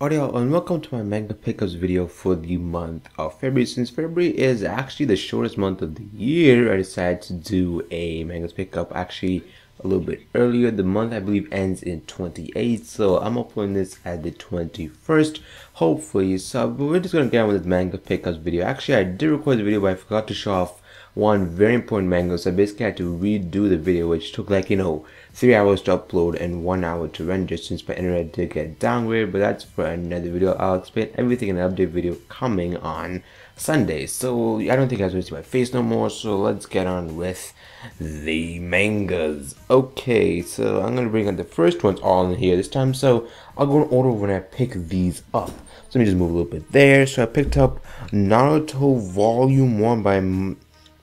Audio and welcome to my manga pickups video for the month of February. Since February is actually the shortest month of the year, I decided to do a manga pickup actually a little bit earlier. The month I believe ends in 28, so I'm uploading this at the 21st, hopefully. So but we're just gonna get on with this manga pickups video. Actually, I did record the video, but I forgot to show off one very important manga, so I basically had to redo the video, which took like 3 hours to upload and 1 hour to render since my internet did get downgraded. But that's for another video. I'll explain everything in an update video coming on Sunday. So I don't think I have to see my face no more, so let's get on with the mangas. Okay, so I'm gonna bring up the first ones all in here this time, so I'll go in order when I pick these up. So let me just move a little bit there. So I picked up Naruto Volume 1 by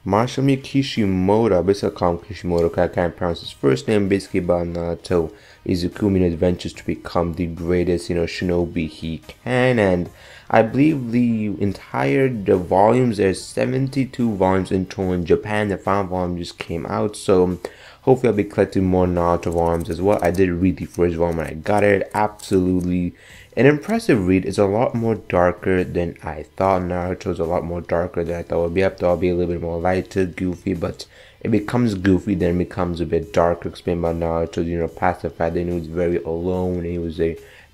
Masami Kishimoto. Basically, I call him Kishimoto because I can't pronounce his first name. Basically, about Naruto Izukumi's adventures to become the greatest, shinobi he can. And I believe the volumes, there's 72 volumes in total in Japan. The final volume just came out, so hopefully I'll be collecting more Naruto volumes as well. I did read the first volume when I got it. Absolutely an impressive read. It's a lot more darker than I thought. Naruto's a lot more darker than I thought it would be. Up to, I'll be a little bit more lighter, goofy, but it becomes goofy, then it becomes a bit darker. Explain about Naruto, past the fact that he was very alone and he was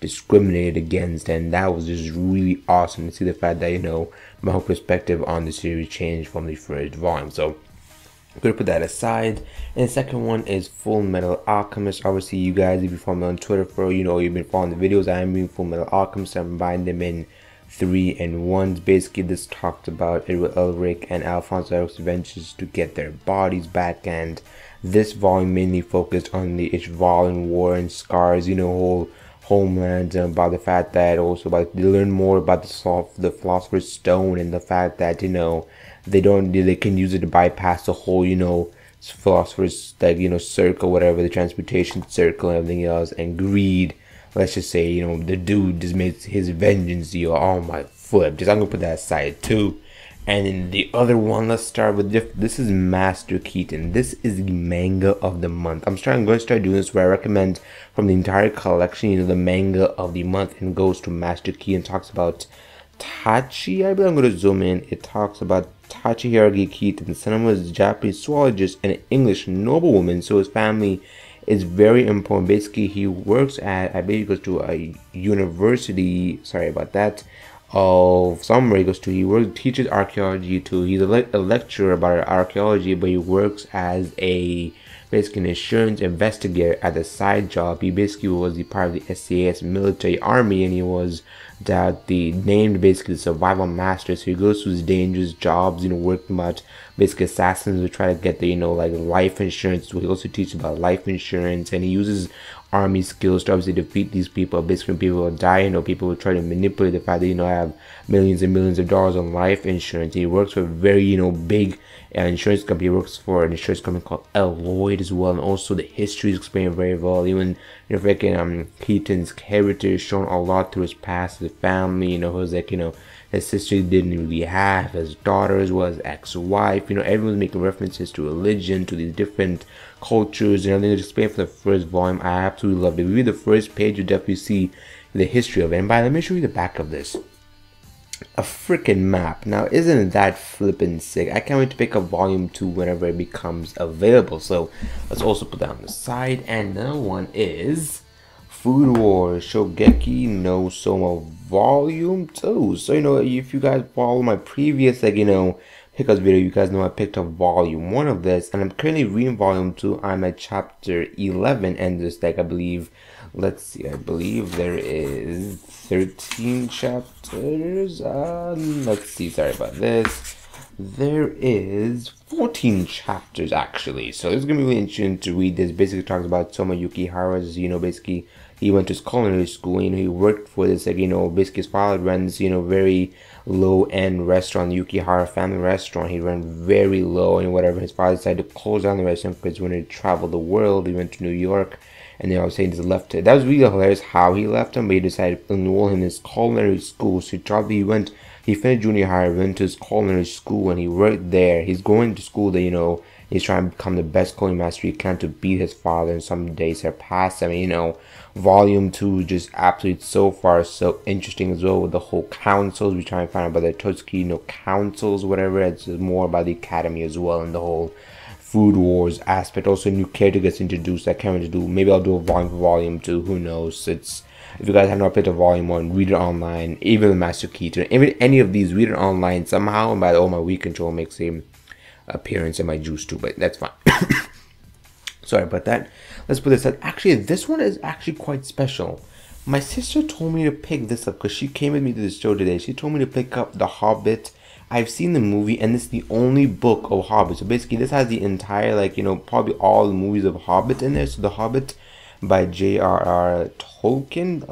discriminated against, and that was just really awesome to see the fact that, my whole perspective on the series changed from the first volume. So I'm gonna put that aside. And the second one is Full Metal Alchemist. Obviously, you guys, if you follow me on Twitter, you've been following the videos. I am reading Full Metal Alchemist. I'm buying them in 3 and 1s. Basically, this talked about Edward Elric and Alphonse Elric's adventures to get their bodies back, and this volume mainly focused on the Ishvalan War and Scars, whole homeland, and about the fact that also about they learn more about the Philosopher's Stone and the fact that they can use it to bypass the whole Philosopher's circle, whatever, the transportation circle and everything else, and greed. Let's just say the dude just made his vengeance deal. Oh my flip! I'm gonna put that aside too. And in the other one, let's start with this is Master Keaton. This is the manga of the month. I'm going to start doing this where I recommend from the entire collection, the manga of the month, and goes to Master Keaton. Talks about Tachi. I believe I'm going to zoom in. It talks about Tachihiro Keaton, son of a Japanese zoologist and an English noblewoman. So his family is very important. Basically, he works at, I believe he goes to a university. Sorry about that. Of somewhere he goes to. Teaches archaeology too. He's a lecturer about archaeology, but he works as basically an insurance investigator at a side job. He basically was the part of the SAS military army, and he was named basically the survival master. So he goes to his dangerous jobs, working about basically assassins who try to get the like life insurance. So he also teaches about life insurance, and he uses army skills to obviously defeat these people. Basically, when people will die, people will try to manipulate the fact that have millions and millions of dollars on life insurance. He works for a very big insurance company. He works for an insurance company called Lloyd as well, and also the history is explained very well. Even Keaton's character is shown a lot through his past, his family. His sister didn't really have, his daughter as well as ex-wife. Everyone's making references to religion, to these different cultures, and everything. Just explained for the first volume. I absolutely loved it. If you read the first page, you definitely see the history of it. And let me show you the back of this. A freaking map. Now, isn't that flippin' sick? I can't wait to pick up volume 2 whenever it becomes available. So let's also put that on the side. And another one is Food Wars Shogeki no Soma Volume 2. So, if you guys follow my previous, pickups video, you guys know I picked up volume 1 of this, and I'm currently reading volume 2. I'm at chapter 11, and this I believe, let's see, I believe there is 13 chapters. Let's see, sorry about this. There is 14 chapters actually, so it's gonna be really interesting to read this. Basically talks about Toma Yukihara's, basically he went to culinary school, he worked for this, basically his father runs, very low-end restaurant, Yukihara family restaurant. He ran very low and whatever. His father decided to close down the restaurant because he wanted to travel the world. He went to New York, and I was saying just left it. That was really hilarious how he left him, but he decided to enroll him in his culinary school. So he finished junior high, went to his culinary school, and he worked there. He's going to school that, He's trying to become the best cloning master he can to beat his father and someday surpass him. You know, volume 2 just absolutely so far so interesting as well, with the whole councils. We try and find out about the Totsuki, you know, councils, whatever. It's more about the academy as well, and the whole food wars aspect. Also, new character gets introduced. I can't really do. Maybe I'll do a volume for volume 2. Who knows? It's, if you guys have not picked up volume 1, read it online. Even the Master Keaton, even any of these, read it online somehow. And by the way, my Wii control makes a appearance in my juice too, but that's fine. Sorry about that. Let's put this up. Actually, this one is actually quite special. My sister told me to pick this up because she came with me to the store today. She told me to pick up The Hobbit. I've seen the movie, and it's the only book of Hobbit. So basically, this has the entire, like, you know, probably all the movies of Hobbit in there. So The Hobbit by J.R.R. Tolkien.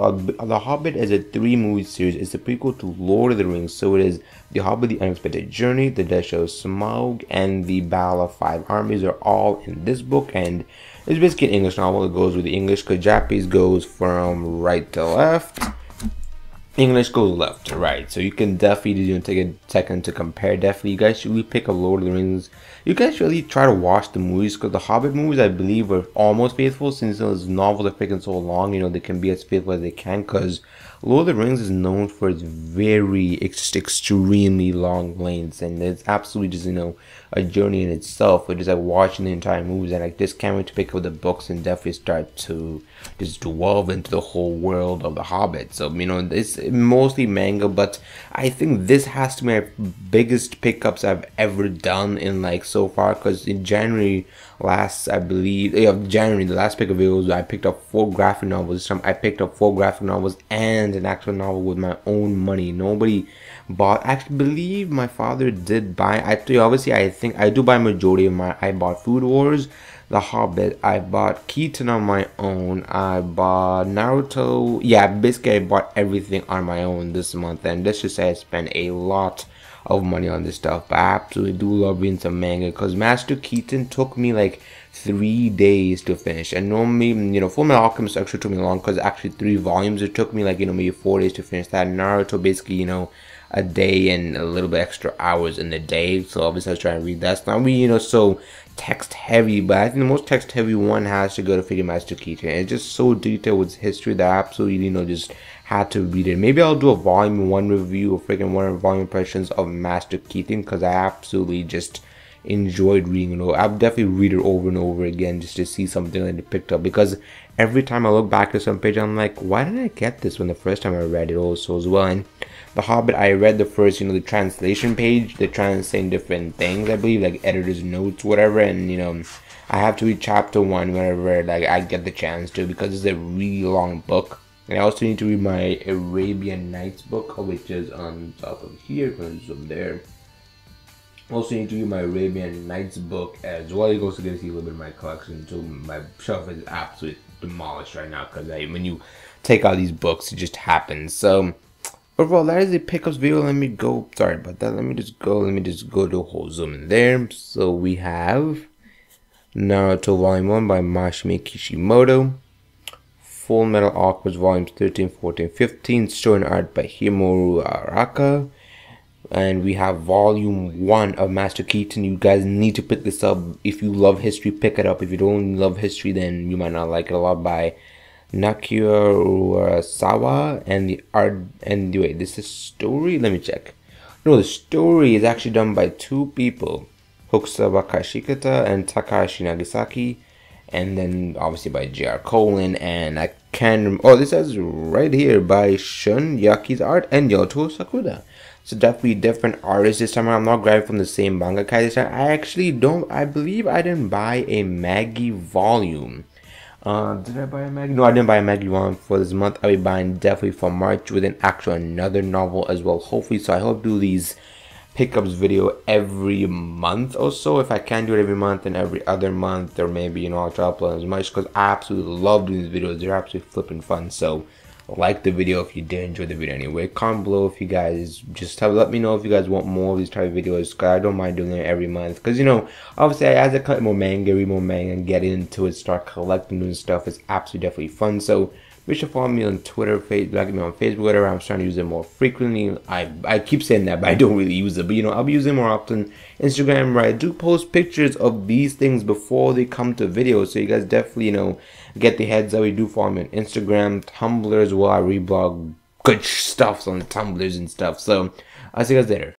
The Hobbit is a 3-movie series. It's a prequel to Lord of the Rings. So it is The Hobbit, The Unexpected Journey, The Death of Smaug, and The Battle of Five Armies are all in this book. And it's basically an English novel. It goes with the English, because Japanese goes from right to left. English goes left to right, so you can definitely, you know, take a second to compare. Definitely, you guys should really pick up Lord of the Rings. You guys should really try to watch the movies, because the Hobbit movies, I believe, are almost faithful, since those novels are taking so long. You know, they can be as faithful as they can, because Lord of the Rings is known for its very extremely long lengths, and it's absolutely just, you know, a journey in itself. It's just like watching the entire movies, and I just can't wait to pick up the books and definitely start to just delve into the whole world of the Hobbit. So, you know, it's mostly manga, but I think this has to be my biggest pickups I've ever done in, like, so far, because in January last, I believe, January, the last pick of videos, I picked up 4 graphic novels. This time I picked up 4 graphic novels and an actual novel with my own money. Nobody bought. I actually believe my father did buy. Obviously, I think I do buy majority of my. I bought Food Wars, The Hobbit. I bought Keaton on my own. I bought Naruto. Yeah, basically I bought everything on my own this month, and let's just say I spent a lot of money on this stuff. But I absolutely do love reading some manga, because Master Keaton took me like 3 days to finish, and normally, you know, Fullmetal Alchemist actually took me long, because actually 3 volumes. It took me like, you know, maybe 4 days to finish that. Naruto, basically, you know, a day and a little bit extra hours in the day. So obviously I was trying to read that. It's not really, you know, so text heavy, but I think the most text heavy one has to go to Figure Master Keaton. It's just so detailed with history that I absolutely, you know, just had to read it. Maybe I'll do a volume 1 review, or freaking 1 volume impressions of Master Keaton, because I absolutely just enjoyed reading it. I'll definitely read it over and over again just to see something that I picked up, because every time I look back at some page, I'm like, why didn't I get this when the first time I read it also as well? And The Hobbit, I read the first, you know, the translation page, they're translating different things, I believe, like editor's notes, whatever, and, you know, I have to read chapter 1 whenever, like, I get the chance to, because it's a really long book. And I also need to read my Arabian Nights book, which is on top of here, because over there. Also need to read my Arabian Nights book as well. You also get to see a little bit of my collection too. My shelf is absolutely demolished right now, because when you take out these books, it just happens. So overall, that is the pickups video. Let me go. Sorry about that. Let me just go to a whole zoom in there. So we have Naruto Volume 1 by Masami Kishimoto. Fullmetal Alchemist Volumes 13, 14, 15. Story and art by Himuro Araka. And we have Volume 1 of Master Keaton. You guys need to pick this up. If you love history, pick it up. If you don't love history, then you might not like it a lot. By Nakia Urasawa. And the art, and wait, this is story? Let me check. No, the story is actually done by 2 people, Hokusaba Kashikata and Takashi Nagasaki. And then obviously by J.R. Colin, and I can, oh, this says right here by Shun Yaki's art and Yoto Sakura. So definitely different artists this time around. I'm not grabbing from the same manga guy this time. I actually don't, I believe I didn't buy a Maggie volume. Did I buy a Maggie? No, I didn't buy a Maggie volume for this month. I'll be buying definitely for March with an actual another novel as well, hopefully. So I hope to do these pickups video every month or so. If I can do it every month and every other month, or maybe, you know, I'll try to upload as much, because I absolutely love doing these videos. They're absolutely flipping fun. So like the video if you did enjoy the video anyway. Comment below if you guys just let me know if you guys want more of these type of videos, because I don't mind doing it every month, because, you know, obviously as I collect more manga, read more manga, and get into it, start collecting new stuff, it's absolutely definitely fun. So Be sure to follow me on Twitter, Facebook, like me on Facebook, whatever. I'm trying to use it more frequently. I keep saying that, but I don't really use it. But I'll be using it more often. Instagram, right? I do post pictures of these things before they come to videos, so you guys definitely get the heads up. You do follow me on Instagram, Tumblr as well. I reblog good stuff on Tumblrs and stuff. So I'll see you guys later.